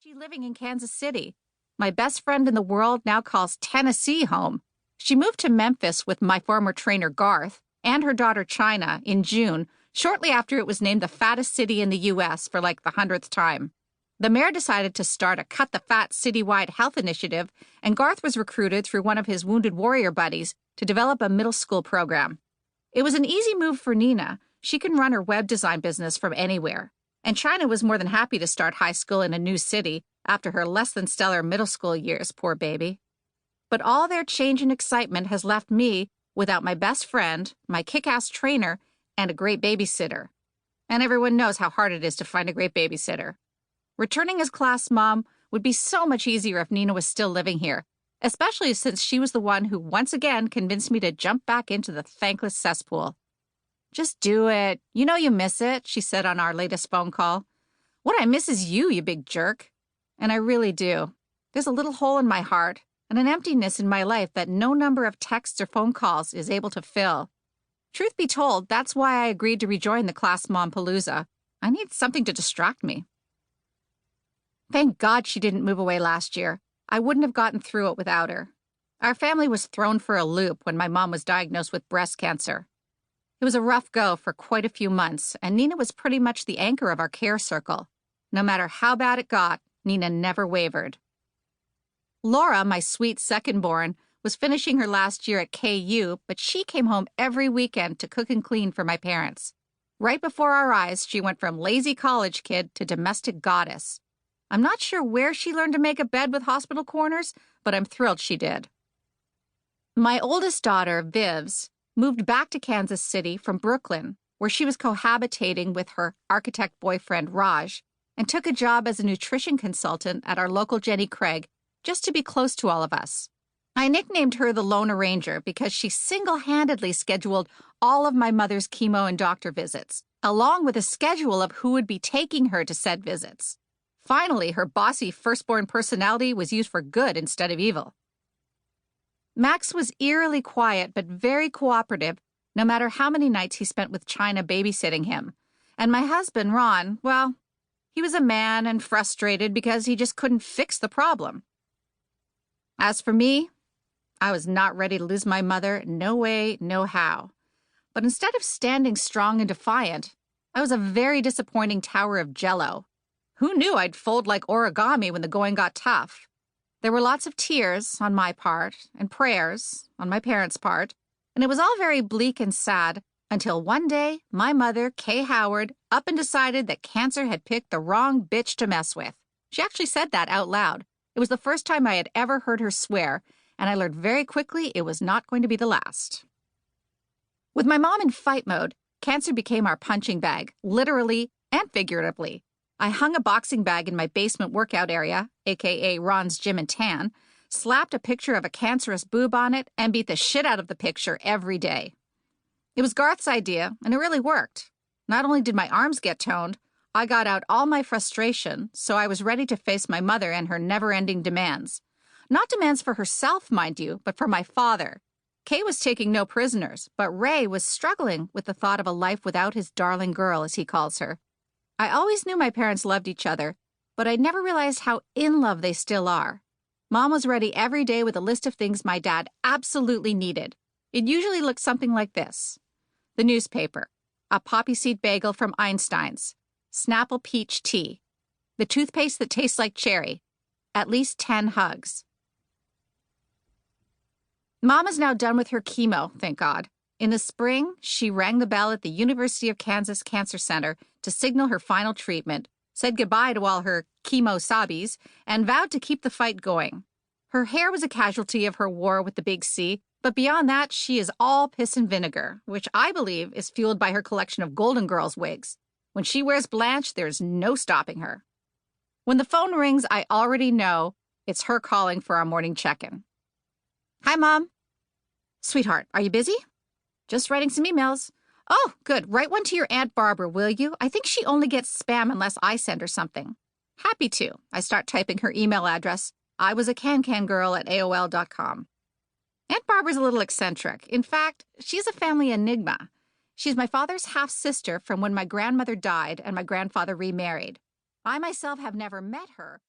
She's living in Kansas City. My best friend in the world now calls Tennessee home. She moved to Memphis with my former trainer Garth and her daughter China in June, shortly after it was named the fattest city in the U.S. for like the 100th time. The mayor decided to start a Cut the Fat citywide health initiative, and Garth was recruited through one of his Wounded Warrior buddies to develop a middle school program. It was an easy move for Nina. She can run her web design business from anywhere. And China was more than happy to start high school in a new city after her less-than-stellar middle school years, poor baby. But all their change and excitement has left me without my best friend, my kick-ass trainer, and a great babysitter. And everyone knows how hard it is to find a great babysitter. Returning as class mom would be so much easier if Nina was still living here, especially since she was the one who once again convinced me to jump back into the thankless cesspool. "Just do it. You know you miss it," she said on our latest phone call. "What I miss is you big jerk." And I really do. There's a little hole in my heart and an emptiness in my life that no number of texts or phone calls is able to fill. Truth be told, that's why I agreed to rejoin the Class Mom Palooza. I need something to distract me. Thank God she didn't move away last year. I wouldn't have gotten through it without her. Our family was thrown for a loop when my mom was diagnosed with breast cancer. It was a rough go for quite a few months, and Nina was pretty much the anchor of our care circle. No matter how bad it got, Nina never wavered. Laura, my sweet second-born, was finishing her last year at KU, but she came home every weekend to cook and clean for my parents. Right before our eyes, she went from lazy college kid to domestic goddess. I'm not sure where she learned to make a bed with hospital corners, but I'm thrilled she did. My oldest daughter, Vivs, moved back to Kansas City from Brooklyn, where she was cohabitating with her architect boyfriend, Raj, and took a job as a nutrition consultant at our local Jenny Craig, just to be close to all of us. I nicknamed her the Lone Arranger because she single-handedly scheduled all of my mother's chemo and doctor visits, along with a schedule of who would be taking her to said visits. Finally, her bossy firstborn personality was used for good instead of evil. Max was eerily quiet but very cooperative, no matter how many nights he spent with China babysitting him. And my husband, Ron, well, he was a man and frustrated because he just couldn't fix the problem. As for me, I was not ready to lose my mother, no way, no how. But instead of standing strong and defiant, I was a very disappointing tower of jello. Who knew I'd fold like origami when the going got tough? There were lots of tears on my part and prayers on my parents' part, and it was all very bleak and sad until one day my mother, Kay Howard, up and decided that cancer had picked the wrong bitch to mess with. She actually said that out loud. It was the first time I had ever heard her swear, and I learned very quickly it was not going to be the last. With my mom in fight mode, cancer became our punching bag, literally and figuratively. I hung a boxing bag in my basement workout area, aka Ron's Gym and Tan, slapped a picture of a cancerous boob on it, and beat the shit out of the picture every day. It was Garth's idea, and it really worked. Not only did my arms get toned, I got out all my frustration, so I was ready to face my mother and her never-ending demands. Not demands for herself, mind you, but for my father. Kay was taking no prisoners, but Ray was struggling with the thought of a life without his darling girl, as he calls her. I always knew my parents loved each other, but I never realized how in love they still are. Mom was ready every day with a list of things my dad absolutely needed. It usually looked something like this: the newspaper, a poppy seed bagel from Einstein's, Snapple peach tea, the toothpaste that tastes like cherry, at least 10 hugs. Mom is now done with her chemo, thank God. In the spring, she rang the bell at the University of Kansas Cancer Center to signal her final treatment, said goodbye to all her chemo-sabis, and vowed to keep the fight going. Her hair was a casualty of her war with the big C, but beyond that, she is all piss and vinegar, which I believe is fueled by her collection of Golden Girls wigs. When she wears Blanche, there's no stopping her. When the phone rings, I already know it's her calling for our morning check-in. "Hi, Mom." "Sweetheart, are you busy?" "Just writing some emails." "Oh, good. Write one to your Aunt Barbara, will you? I think she only gets spam unless I send her something." "Happy to." I start typing her email address. I was a cancangirl@AOL.com. Aunt Barbara's a little eccentric. In fact, she's a family enigma. She's my father's half-sister from when my grandmother died and my grandfather remarried. I myself have never met her,